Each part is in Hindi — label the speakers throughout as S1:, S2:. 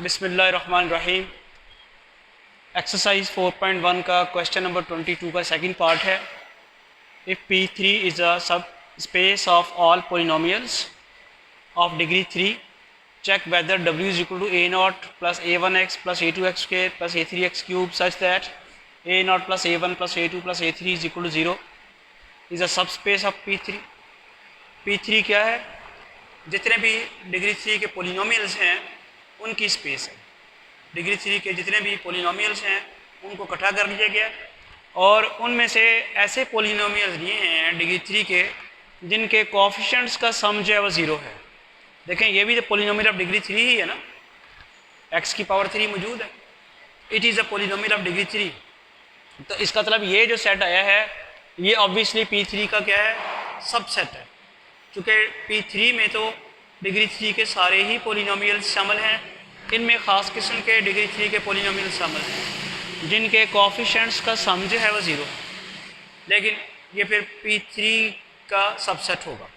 S1: बिस्मिल्लाहिर्रहमानिर्रहीम। एक्सरसाइज 4.1 का क्वेश्चन नंबर 22 का सेकंड पार्ट है। इफ़ P3 इज़ अ सब space of all polynomials of degree 3, check whether W is equal to A0 plus A1x plus A2x square plus A3x cube such that A0 plus A1 plus A2 plus A3 is equal to 0 is a subspace of P3। P3 क्या है? जितने भी डिग्री 3 के पोलिनोमियल्स हैं उनकी स्पेस है। डिग्री 3 के जितने भी पोलिनोमियल्स हैं उनको इकट्ठा कर लिया गया और उनमें से ऐसे पोलिनोमियल्स लिए हैं डिग्री 3 के जिनके कोएफिशिएंट्स का सम जो है वो 0 है। देखें, ये भी तो पोलिनोमियल ऑफ डिग्री 3 ही है ना, x की पावर 3 मौजूद है। It is a polynomial of degree 3। तो इसका मतलब ये जो सेट आया है ये ऑब्वियसली P3 का क्या है, सबसेट है। चूँकि P3 में तो डिग्री 3 के सारे ही पोलिनोमियल्स शामिल हैं, इनमें ख़ास किस्म के डिग्री 3 के पोलिनोमियल्स शामिल हैं जिनके कोएफिशिएंट्स का सम जो है वो 0 है, लेकिन ये फिर P3 का सबसेट होगा।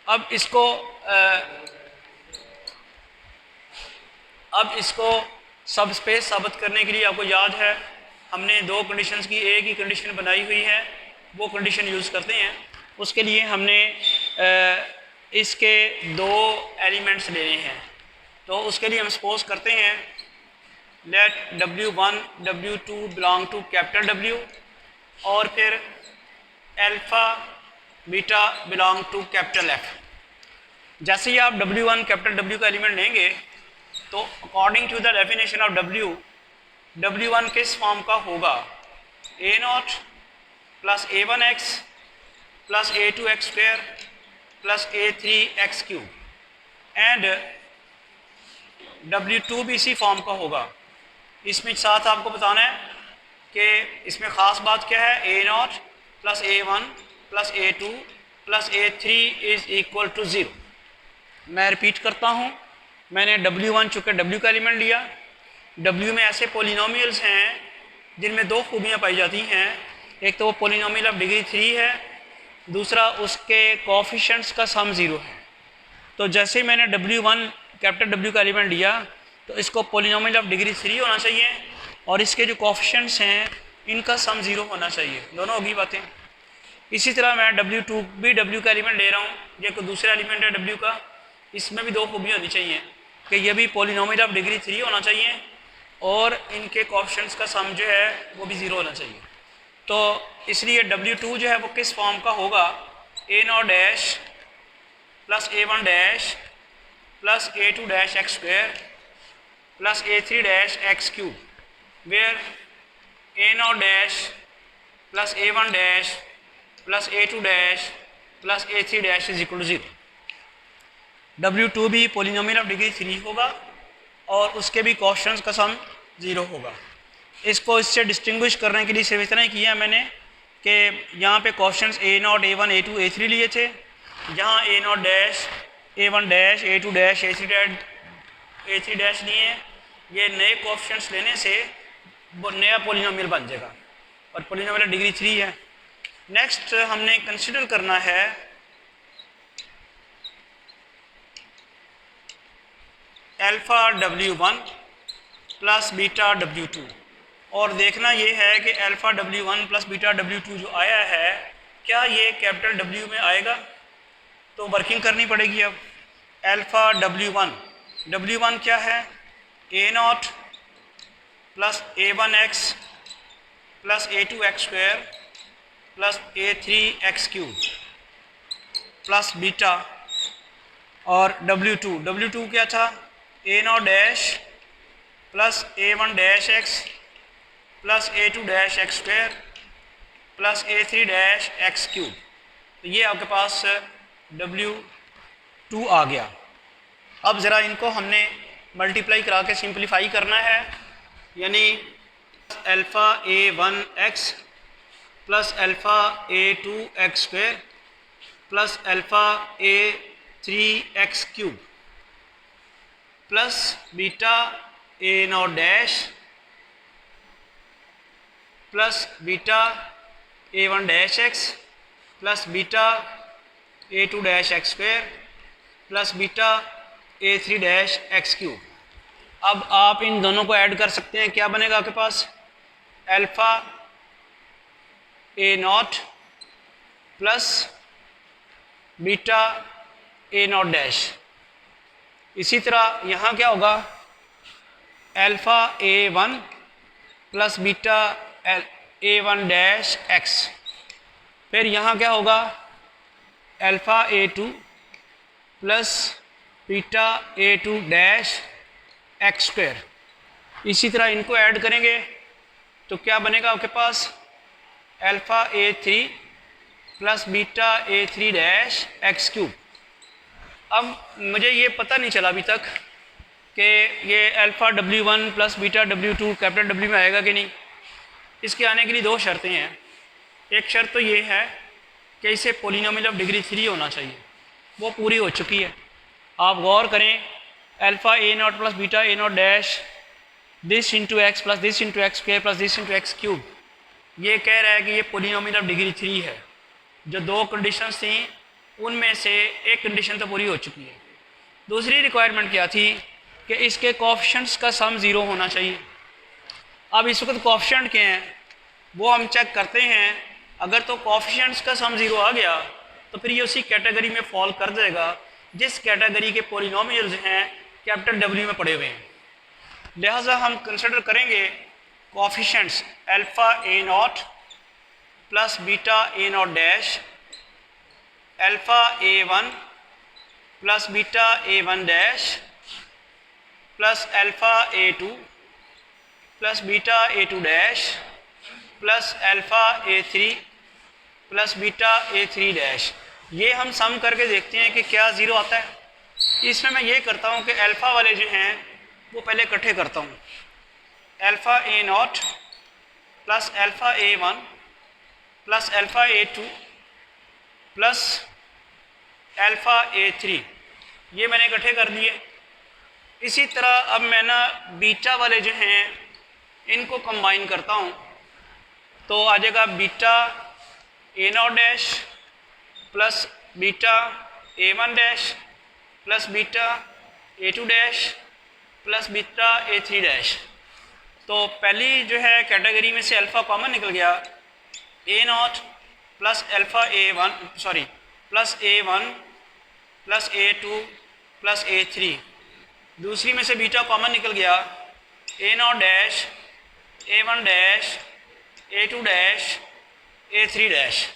S1: अब इसको सब स्पेस साबित करने के लिए आपको याद है हमने दो कंडीशंस की एक ही कंडीशन बनाई हुई है, वो कंडीशन यूज़ करते हैं। उसके लिए हमने इसके दो एलिमेंट्स लेने हैं। तो उसके लिए हम सपोज करते हैं let W1 W2 belong to capital W और फिर alpha beta belong to capital F। जैसे ही आप W1 कैपिटल W का एलिमेंट लेंगे तो according to the definition of W1 किस फॉर्म का होगा, A0 plus A1x plus A2x square plus A3x cube and W2 भी इसी फॉर्म का होगा। इसमें साथ आपको बताना है कि इसमें ख़ास बात क्या है, A0 plus A1 plus A2 plus A3 is equal to 0। मैं रिपीट करता हूँ, मैंने W1 चूँकि W का एलिमेंट लिया, W में ऐसे पोलिनोमियल्स हैं जिनमें दो खूबियाँ पाई जाती हैं। एक तो वो पोलिनोमियल ऑफ डिग्री 3 है, दूसरा उसके कोएफिशिएंट्स का सम 0 है। तो जैसे मैंने W1 कैपिटल W का एलिमेंट लिया तो इसको पोलिनोमियल ऑफ डिग्री 3 होना चाहिए और इसके जो कोएफिशिएंट्स हैं इनका सम 0 होना चाहिए। दोनों होगी बातें। इसी तरह मैं W2 भी W का एलिमेंट ले रहा हूँ, ये कोई दूसरा एलिमेंट है W का, इसमें भी दो खूबियाँ होनी चाहिए कि ये भी पोलिनोमियल ऑफ डिग्री 3 होना चाहिए और इनके कोएफिशिएंट्स का सम जो है वो भी 0 होना चाहिए। तो इसलिए W2 जो है वो किस फॉर्म का होगा, A0 dash plus A1 dash plus A2 dash x square plus A3 dash x cube, where A0 dash plus A1 dash plus A2 dash plus A3 dash is equal to 0। W2 भी पोलिनोमियल ऑफ डिग्री 3 होगा और उसके भी कोएफिशिएंट्स का सम 0 होगा। इसको इससे डिस्टिंग्विश करने के लिए सिर्फ इतना ही किया मैंने कि यहाँ पे coefficients A0 A1 A2 A3 लिए थे, यहाँ A0 dash A1 dash A2 dash A3 dash लिए हैं। ये नए कोएफिशिएंट्स लेने से वो नया पोलिनोमियल बन जाएगा और पोलिनोमियल डिग्री 3 है। नेक्स्ट हमने कंसिडर करना है alpha W1 plus beta W2 और देखना ये है कि alpha W1 plus beta W2 जो आया है क्या ये कैपिटल W में आएगा। तो वर्किंग करनी पड़ेगी। अब अल्फ़ा W1 क्या है, A0 plus A1x plus A2x square plus A3x cube plus beta और W2 क्या था, A0 dash plus A1 dash x plus A2 dash x square plus A3 dash x cube. तो ये आपके पास W2 आ गया। अब ज़रा इनको हमने मल्टीप्लाई करा के सिंप्लीफाई करना है, यानी alpha A1x plus alpha A2x square plus alpha A3x cube plus beta A0 dash plus beta A1 dash x plus beta A2 dash x square plus beta A3 dash x cube. अब आप इन दोनों को ऐड कर सकते हैं, क्या बनेगा आपके पास? Alpha a naught plus beta a naught dash. इसी तरह यहाँ क्या होगा? Alpha a one plus beta a one dash x. फिर यहाँ क्या होगा? Alpha a two plus beta a two dash x square. इसी तरह इनको ऐड करेंगे तो क्या बनेगा आपके पास? Alpha a three plus beta a three dash x cube. अब मुझे ये पता नहीं चला अभी तक कि ये alpha W1 plus beta W2 capital W में आएगा कि नहीं। इसके आने के लिए दो शर्तें हैं। एक शर्त तो ये है कि इसे पोलिनोमियल ऑफ डिग्री 3 होना चाहिए, वो पूरी हो चुकी है। आप गौर करें, alpha a naught plus beta a naught dash this into x plus this into x square plus this into x cube, ये कह रहा है कि ये पोलिनोमियल ऑफ डिग्री 3 है। जो दो कंडीशंस थी उनमें से एक कंडीशन तो पूरी हो चुकी है। दूसरी रिक्वायरमेंट क्या थी कि इसके कोएफिशिएंट्स का सम ज़ीरो होना चाहिए। अब इस वक्त कोएफिशिएंट क्या हैं वो हम चेक करते हैं। अगर तो कोएफिशिएंट्स का सम ज़ीरो आ गया तो फिर ये उसी कैटेगरी में फॉल कर जाएगा जिस कैटेगरी के पोलिनोमियल्स हैं कैपिटल W में पड़े हुए हैं। लिहाजा हम कंसिडर करेंगे coefficients alpha a naught plus beta a naught dash, alpha a one plus beta a one dash plus alpha a two plus beta a two dash plus alpha a three plus beta a three dash. ये हम सम करके देखते हैं कि क्या ज़ीरो आता है। इसमें मैं ये करता हूँ कि अल्फ़ा वाले जो हैं वो पहले इकट्ठे करता हूँ। Alpha a naught plus alpha a one plus alpha a two plus alpha a three, ये मैंने इकट्ठे कर दिए। इसी तरह अब मैं ना बीटा वाले जो हैं इनको कंबाइन करता हूँ तो आ जाएगा beta a naught dash plus beta a one dash plus beta a two dash plus beta a three dash. तो पहली जो है कैटेगरी में से अल्फ़ा कॉमन निकल गया, a naught plus alpha a one plus a one plus a two plus a three. दूसरी में से बीटा कॉमन निकल गया, a naught dash a one dash a two dash a three dash.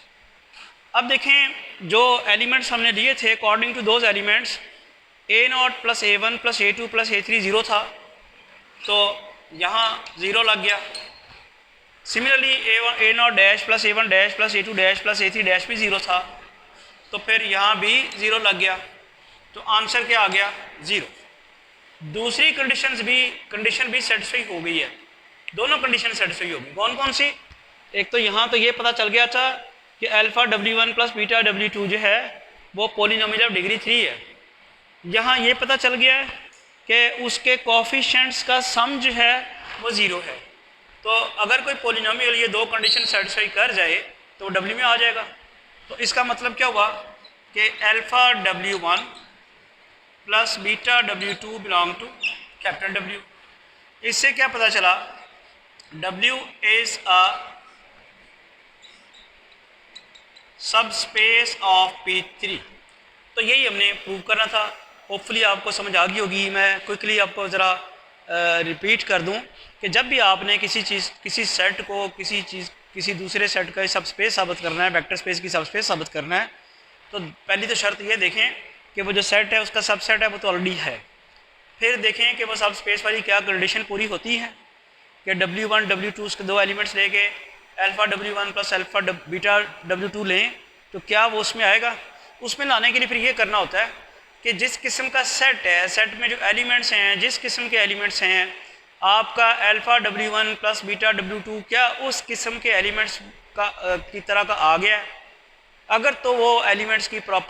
S1: अब देखें जो एलिमेंट्स हमने लिए थे according to those elements a naught plus a one plus a two plus a three zero था तो यहाँ ज़ीरो लग गया। Similarly a naught dash plus a one dash plus a two dash plus a three dash भी ज़ीरो था तो फिर यहाँ भी ज़ीरो लग गया। तो आंसर क्या आ गया? ज़ीरो। दूसरी कंडीशन भी सेटिस्फाई हो गई है। दोनों कंडीशन सेटिस्फाई हो गई। कौन कौन सी? एक तो यहाँ तो ये पता चल गया था कि alpha W1 plus beta W2 जो है वो पोलिनोमियल ऑफ डिग्री 3 है। यहाँ ये पता चल गया है कि उसके कोएफिशिएंट्स का सम जो है वो ज़ीरो है। तो अगर कोई पोलिनोमियल ये दो कंडीशन सेटिस्फाई कर जाए तो W में आ जाएगा। तो इसका मतलब क्या हुआ कि alpha W1 plus beta W2 belong to capital W। इससे क्या पता चला? W इज़ अ सब स्पेस ऑफ P3। तो यही हमने प्रूव करना था। होपफुली आपको समझ आ गई होगी। मैं क्विकली आपको ज़रा रिपीट कर दूं कि जब भी आपने किसी सेट को किसी दूसरे सेट का सब स्पेस साबित करना है, वेक्टर स्पेस की सब स्पेस साबित करना है, तो पहली तो शर्त ये देखें कि वो जो सेट है उसका सब सेट है वो तो ऑलरेडी है। फिर देखें कि वो सब स्पेस वाली क्या कंडीशन पूरी होती है कि W1 W2 उसके दो एलिमेंट्स लेके alpha W1 plus alpha beta W2 लें तो क्या वो उसमें आएगा। उसमें लाने के लिए फिर ये करना होता है कि जिस किस्म का सेट है, सेट में जो एलिमेंट्स हैं, जिस किस्म के एलिमेंट्स हैं, आपका alpha W1 plus beta W2 क्या उस किस्म के एलिमेंट्स की तरह का आ गया है। अगर तो वो एलिमेंट्स की प्रॉपर्टी